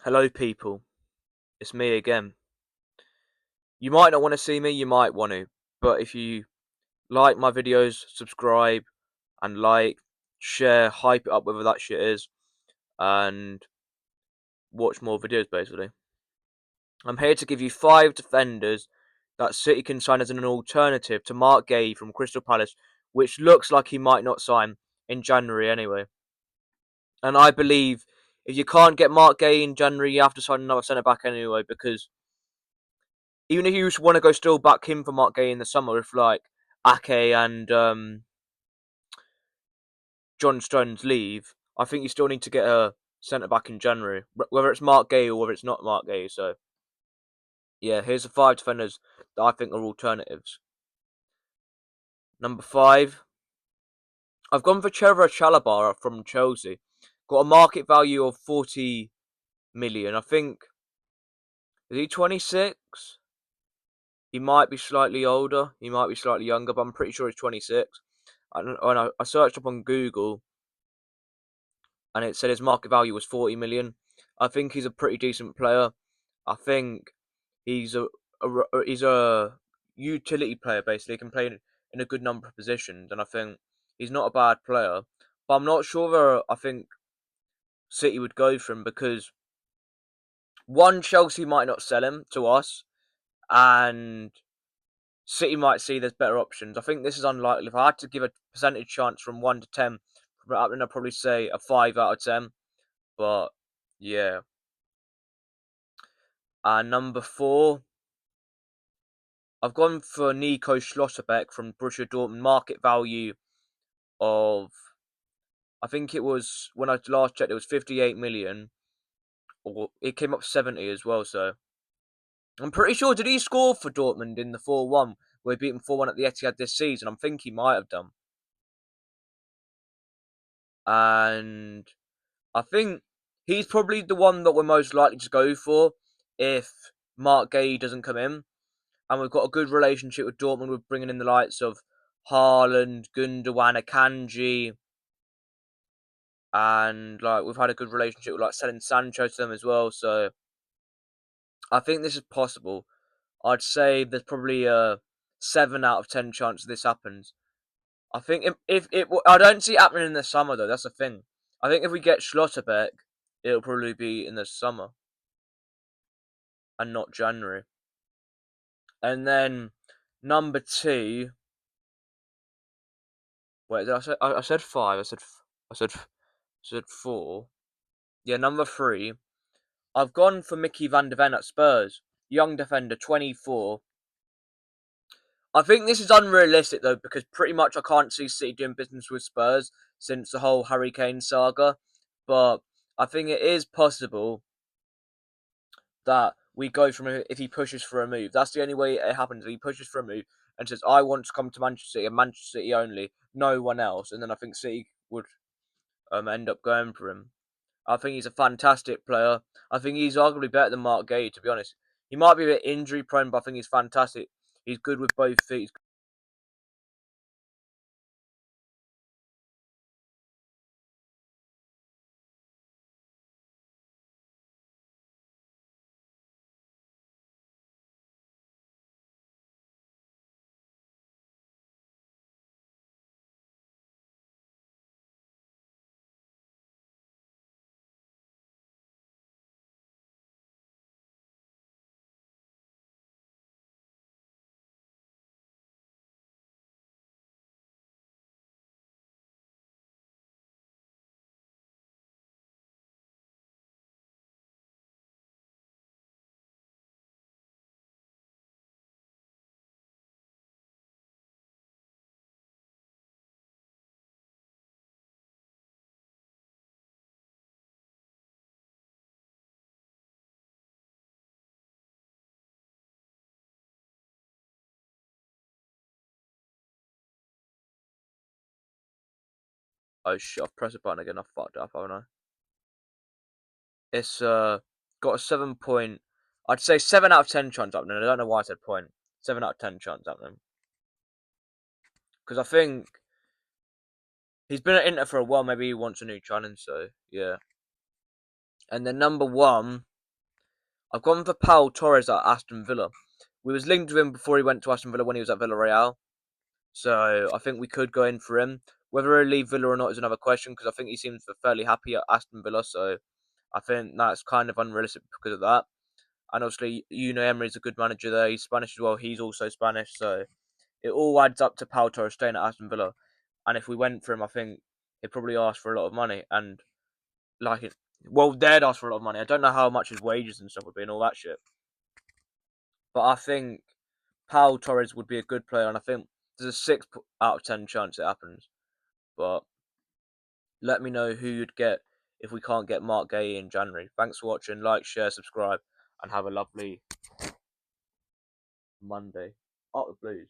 Hello, people. It's me again. You might not want to see me, you might want to, but if you like my videos, subscribe and share, hype it up, whether that shit is, and watch more videos basically. I'm here to give you 5 defenders that City can sign as an alternative to Marc Guehi from Crystal Palace, which looks like he might not sign in January anyway. And I believe if you can't get Marc Guehi in January, you have to sign another centre back anyway, because even if you just want to go still back him for Marc Guehi in the summer, if like Ake and John Stones leave, I think you still need to get a centre back in January, whether it's Marc Guehi or whether it's not Marc Guehi. So yeah, here's the 5 defenders that I think are alternatives. Number 5, I've gone for Trevor Chalobah from Chelsea. Got a market value of 40 million. I think, is he 26? He might be slightly older. He might be slightly younger, but I'm pretty sure he's 26. And I searched up on Google, and it said his market value was 40 million. I think he's a pretty decent player. I think he's he's a utility player basically. He can play in a good number of positions, and I think he's not a bad player. But I'm not sure whether I think City would go for him because one, Chelsea might not sell him to us, and City might see there's better options. I think this is unlikely. If I had to give a percentage chance from 1 to 10, I'd probably say a 5 out of 10. But yeah. And number 4, I've gone for Nico Schlotterbeck from Borussia Dortmund. Market value of, I think it was, when I last checked, it was 58 million. Or it came up 70 as well, so. I'm pretty sure, did he score for Dortmund in the 4-1? Where he beat them 4-1 at the Etihad this season? I think he might have done. And I think he's probably the one that we're most likely to go for if Marc Guehi doesn't come in. And we've got a good relationship with Dortmund with bringing in the likes of Haaland, Gundogan, Akanji, and like we've had a good relationship with like selling Sancho to them as well. So I think this is possible. I'd say there's probably a 7 out of 10 chance this happens. I think if it, I don't see it happening in the summer though. That's the thing. I think if we get Schlotterbeck, it'll probably be in the summer and not January. And then number 2. Wait, did I say? I said 5. I said 4. Yeah, number 3. I've gone for Mickey van der Ven at Spurs. Young defender, 24. I think this is unrealistic though, because pretty much I can't see City doing business with Spurs since the whole Harry Kane saga. But I think it is possible that we go from if he pushes for a move. That's the only way it happens. If he pushes for a move and says, "I want to come to Manchester City and Manchester City only, no one else," and then I think City would end up going for him. I think he's a fantastic player. I think he's arguably better than Marc Guehi, to be honest. He might be a bit injury prone, but I think he's fantastic. He's good with both feet. Oh shit! I've pressed the button again. I fucked up, haven't I? It's got a 7 point. I'd say 7 out of 10 chance happening. I don't know why I said point. 7 out of 10 chance happening because I think he's been at Inter for a while. Maybe he wants a new challenge. So yeah. And then number 1, I've gone for Pau Torres at Aston Villa. We was linked with him before he went to Aston Villa when he was at Villarreal. So I think we could go in for him. Whether he'll leave Villa or not is another question, because I think he seems fairly happy at Aston Villa. So I think that's kind of unrealistic because of that. And obviously, Unai Emery's a good manager there. He's Spanish as well. He's also Spanish. So it all adds up to Pau Torres staying at Aston Villa. And if we went for him, I think he'd probably ask for a lot of money. And like it, well, they'd ask for a lot of money. I don't know how much his wages and stuff would be and all that shit. But I think Pau Torres would be a good player, and I think there's a 6 out of 10 chance it happens. But let me know who you'd get if we can't get Marc Guehi in January. Thanks for watching. Like, share, subscribe, and have a lovely Monday. Up the Blues.